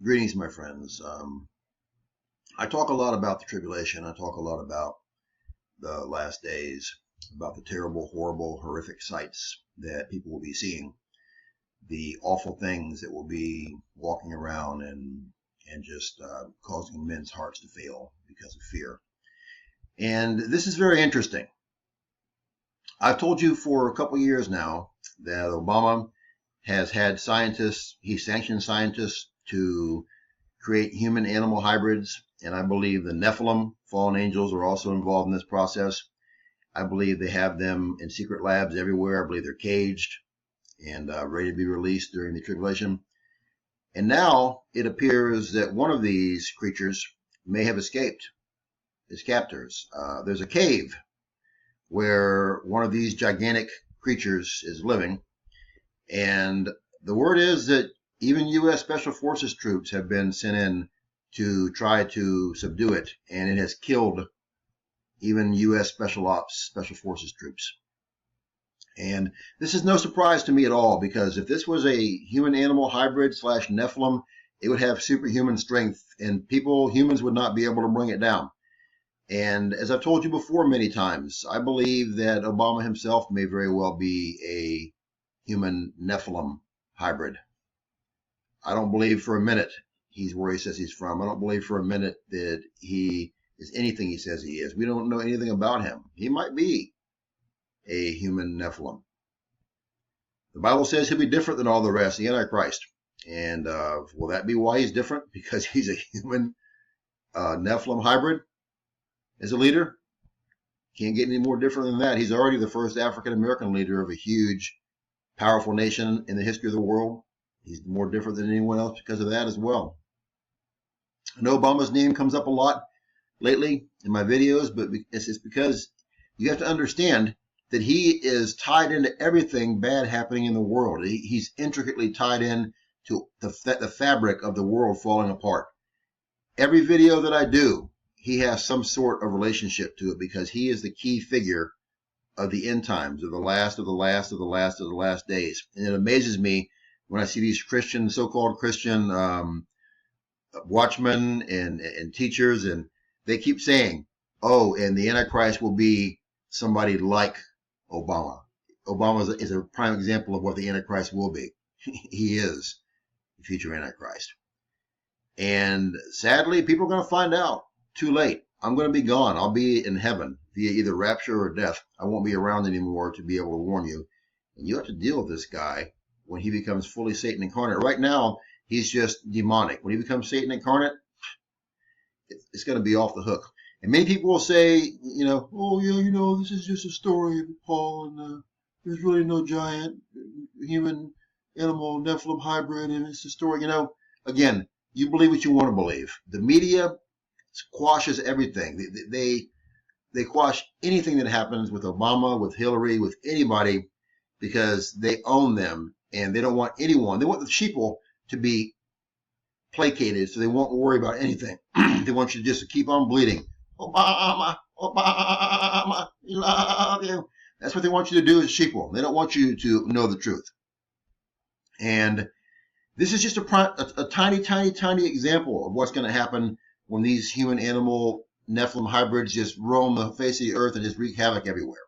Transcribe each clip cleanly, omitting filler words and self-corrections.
Greetings, my friends. I talk a lot about the tribulation. I talk a lot about the last days, about the terrible, horrible, horrific sights that people will be seeing, the awful things that will be walking around and just causing men's hearts to fail because of fear. And this is very interesting. I've told you for a couple of years now that Obama has had scientists, he sanctioned scientists to create human-animal hybrids, and I believe the Nephilim, fallen angels, are also involved in this process. I believe they have them in secret labs everywhere. I believe they're caged and ready to be released during the tribulation. And now it appears that one of these creatures may have escaped his captors. There's a cave where one of these gigantic creatures is living, and the word is that even U.S. Special Forces troops have been sent in to try to subdue it, and it has killed even U.S. Special Forces troops. And this is no surprise to me at all, because if this was a human-animal hybrid / Nephilim, it would have superhuman strength, and humans would not be able to bring it down. And as I've told you before many times, I believe that Obama himself may very well be a human Nephilim hybrid. I don't believe for a minute he's where he says he's from. I don't believe for a minute that he is anything he says he is. We don't know anything about him. He might be a human Nephilim. The Bible says he'll be different than all the rest, the Antichrist. And will that be why he's different? Because he's a human Nephilim hybrid as a leader? Can't get any more different than that. He's already the first African-American leader of a huge, powerful nation in the history of the world. He's more different than anyone else because of that as well. I know Obama's name comes up a lot lately in my videos, but it's because you have to understand that he is tied into everything bad happening in the world. He's intricately tied in to the fabric of the world falling apart. Every video that I do, he has some sort of relationship to it, because he is the key figure of the end times, of the last of the last of the last of the last days. And it amazes me when I see these Christian, so-called Christian watchmen and teachers, and they keep saying, oh, and the Antichrist will be somebody like Obama. Obama is a prime example of what the Antichrist will be. He is the future Antichrist. And sadly, people are going to find out too late. I'm going to be gone. I'll be in heaven via either rapture or death. I won't be around anymore to be able to warn you. And you have to deal with this guy when he becomes fully Satan incarnate. Right now, he's just demonic. When he becomes Satan incarnate, it's going to be off the hook. And many people will say, oh, yeah, this is just a story of Paul, and there's really no giant human animal Nephilim hybrid, and it's a story. Again, you believe what you want to believe. The media quashes everything. They quash anything that happens with Obama, with Hillary, with anybody, because they own them, and they don't want anyone. They want the sheeple to be placated, so they won't worry about anything. They want you to just keep on bleeding. Obama, Obama, we love you. That's what they want you to do as sheeple. They don't want you to know the truth. And this is just a tiny, tiny, tiny example of what's going to happen when these human-animal Nephilim hybrids just roam the face of the earth and just wreak havoc everywhere.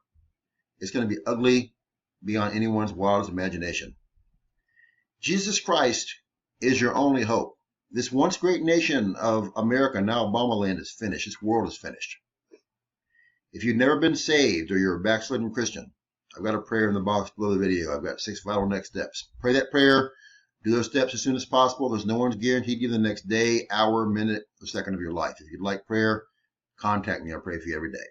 It's going to be ugly beyond anyone's wildest imagination. Jesus Christ is your only hope. This once great nation of America, now Obama land, is finished. This world is finished. If you've never been saved, or you're a backslidden Christian, I've got a prayer in the box below the video. I've got 6 vital next steps. Pray that prayer. Do those steps as soon as possible. There's no one's guaranteed you the next day, hour, minute, or second of your life. If you'd like prayer, contact me. I'll pray for you every day.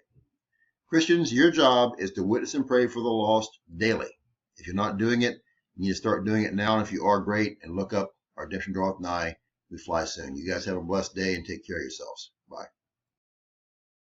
Christians, your job is to witness and pray for the lost daily. If you're not doing it, you need to start doing it now. And if you are, great. And look up, our redemption draweth nigh. We fly soon. You guys have a blessed day and take care of yourselves. Bye.